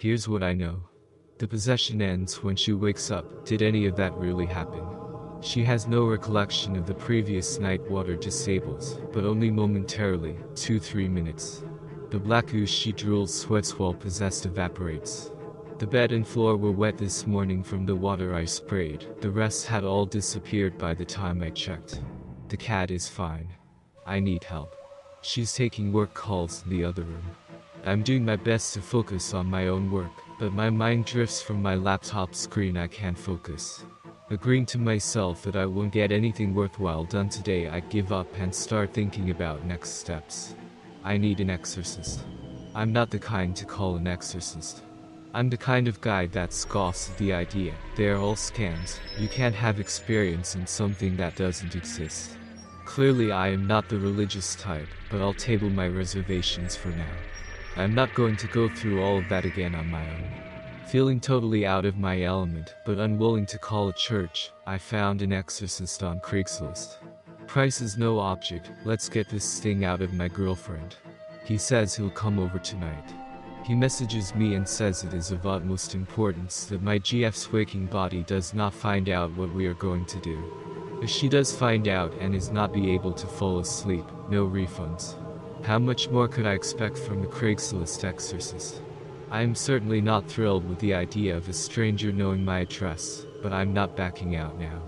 Here's what I know. The possession ends when she wakes up. Did any of that really happen? She has no recollection of the previous night. Water disables, but only momentarily, 2-3 minutes. The black ooze she drools, sweats while possessed, evaporates. The bed and floor were wet this morning from the water I sprayed. The rest had all disappeared by the time I checked. The cat is fine. I need help. She's taking work calls in the other room. I'm doing my best to focus on my own work, but my mind drifts from my laptop screen. I can't focus. Agreeing to myself that I won't get anything worthwhile done today, I give up and start thinking about next steps. I need an exorcist. I'm not the kind to call an exorcist. I'm the kind of guy that scoffs at the idea. They're all scams. You can't have experience in something that doesn't exist. Clearly I am not the religious type, but I'll table my reservations for now. I'm not going to go through all of that again on my own. Feeling totally out of my element, but unwilling to call a church, I found an exorcist on Craigslist. Price is no object. Let's get this sting out of my girlfriend. He says he'll come over tonight. He messages me and says it is of utmost importance that my GF's waking body does not find out what we are going to do. If she does find out and is not be able to fall asleep, no refunds. How much more could I expect from the Craigslist exorcist? I am certainly not thrilled with the idea of a stranger knowing my address, but I'm not backing out now.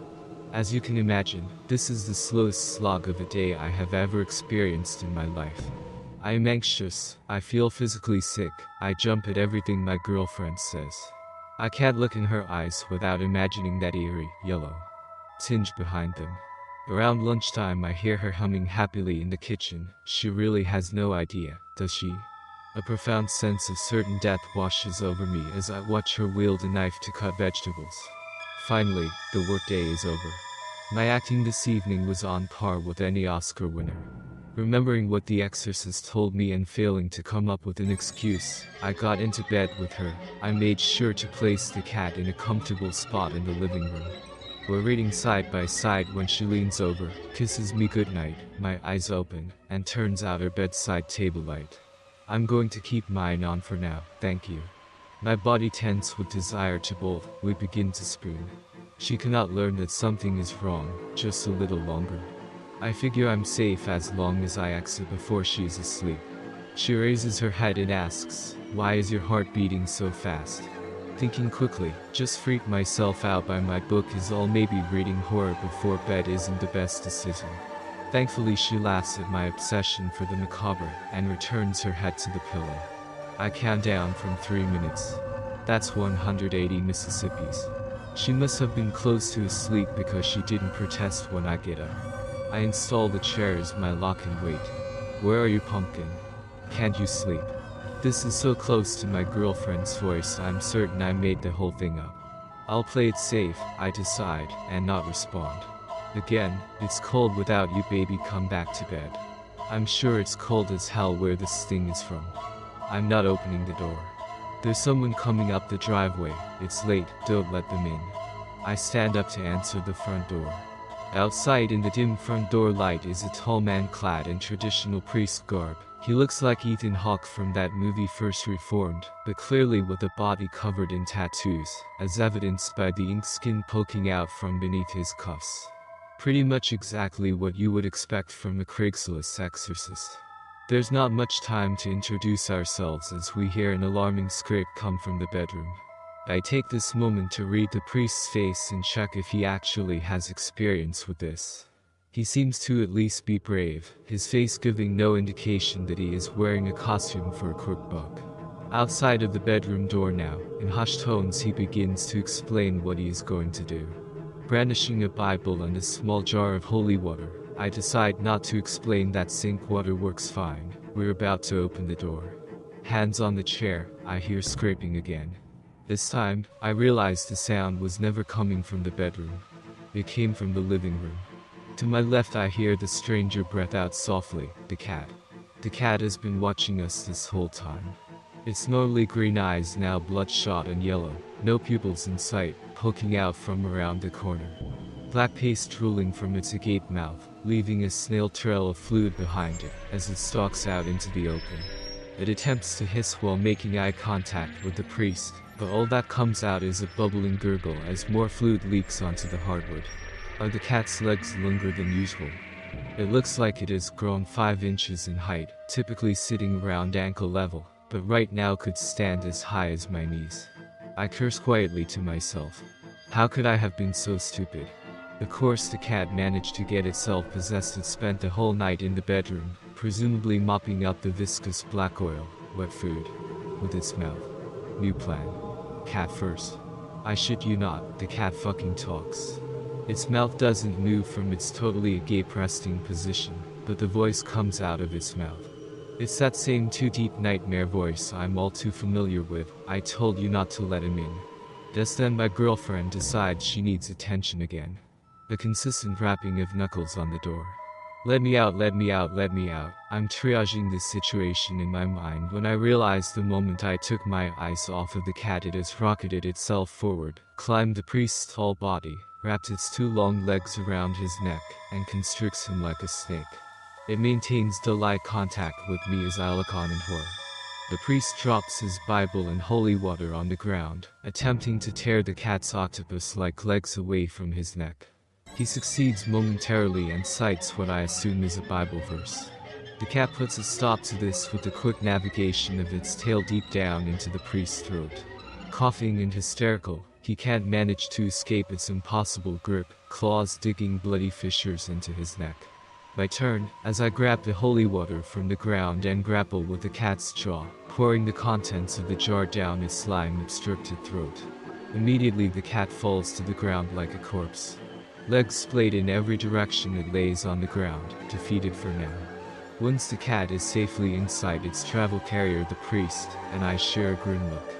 As you can imagine, this is the slowest slog of a day I have ever experienced in my life. I am anxious, I feel physically sick, I jump at everything my girlfriend says. I can't look in her eyes without imagining that eerie, yellow tinge behind them. Around lunchtime I hear her humming happily in the kitchen. She really has no idea, does she? A profound sense of certain death washes over me as I watch her wield a knife to cut vegetables. Finally, the workday is over. My acting this evening was on par with any Oscar winner. Remembering what The Exorcist told me and failing to come up with an excuse, I got into bed with her. I made sure to place the cat in a comfortable spot in the living room. We're reading side by side when she leans over, kisses me goodnight, my eyes open, and turns out her bedside table light. I'm going to keep mine on for now, thank you. My body tense with desire to bolt. We begin to spoon. She cannot learn that something is wrong, just a little longer. I figure I'm safe as long as I exit before she is asleep. She raises her head and asks, "Why is your heart beating so fast?" Thinking quickly, just freak myself out by my book is all. Maybe reading horror before bed isn't the best decision. Thankfully she laughs at my obsession for the macabre and returns her head to the pillow. I count down from 3 minutes. That's 180 Mississippis. She must have been close to asleep because she didn't protest when I get up. I install the chair as my lock and wait. "Where are you, pumpkin? Can't you sleep?" This is so close to my girlfriend's voice I'm certain I made the whole thing up. I'll play it safe, I decide, and not respond. Again, "It's cold without you, baby, come back to bed." I'm sure it's cold as hell where this thing is from. I'm not opening the door. There's someone coming up the driveway. It's late, don't let them in. I stand up to answer the front door. Outside in the dim front door light is a tall man clad in traditional priest garb. He looks like Ethan Hawke from that movie First Reformed, but clearly with a body covered in tattoos, as evidenced by the ink skin poking out from beneath his cuffs. Pretty much exactly what you would expect from a Craigslist exorcist. There's not much time to introduce ourselves as we hear an alarming scrape come from the bedroom. I take this moment to read the priest's face and check if he actually has experience with this. He seems to at least be brave, his face giving no indication that he is wearing a costume for a quick buck. Outside of the bedroom door now, in hushed tones he begins to explain what he is going to do. Brandishing a Bible and a small jar of holy water, I decide not to explain that sink water works fine. We're about to open the door. Hands on the chair, I hear scraping again. This time, I realize the sound was never coming from the bedroom. It came from the living room. To my left I hear the stranger breath out softly, "The cat." The cat has been watching us this whole time. Its normally green eyes now bloodshot and yellow, no pupils in sight, poking out from around the corner. Black paste drooling from its agape mouth, leaving a snail trail of fluid behind it, as it stalks out into the open. It attempts to hiss while making eye contact with the priest, but all that comes out is a bubbling gurgle as more fluid leaks onto the hardwood. Are the cat's legs longer than usual? It looks like it has grown 5 inches in height, typically sitting around ankle level, but right now could stand as high as my knees. I curse quietly to myself. How could I have been so stupid? Of course the cat managed to get itself possessed and spent the whole night in the bedroom, presumably mopping up the viscous black oil, wet food, with its mouth. New plan. Cat first. I shit you not, the cat fucking talks. Its mouth doesn't move from its totally agape resting position, but the voice comes out of its mouth. It's that same too-deep nightmare voice I'm all too familiar with. I told you not to let him in. Just then my girlfriend decides she needs attention again. The consistent rapping of knuckles on the door. Let me out, let me out, let me out. I'm triaging this situation in my mind when I realize the moment I took my eyes off of the cat it has rocketed itself forward, climbed the priest's tall body, wrapped its 2 long legs around his neck, and constricts him like a snake. It maintains dull eye contact with me as I look on in horror. The priest drops his Bible and holy water on the ground, attempting to tear the cat's octopus-like legs away from his neck. He succeeds momentarily and cites what I assume is a Bible verse. The cat puts a stop to this with the quick navigation of its tail deep down into the priest's throat. Coughing and hysterical, he can't manage to escape its impossible grip, claws digging bloody fissures into his neck. My turn, as I grab the holy water from the ground and grapple with the cat's jaw, pouring the contents of the jar down its slime-obstructed throat. Immediately the cat falls to the ground like a corpse. Legs splayed in every direction it lays on the ground, defeated for now. Once the cat is safely inside its travel carrier the priest and I share a grim look.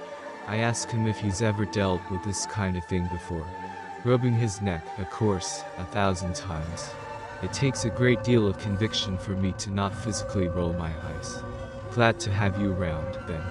I ask him if he's ever dealt with this kind of thing before. Rubbing his neck, of course, 1,000 times. It takes a great deal of conviction for me to not physically roll my eyes. Glad to have you around, Ben.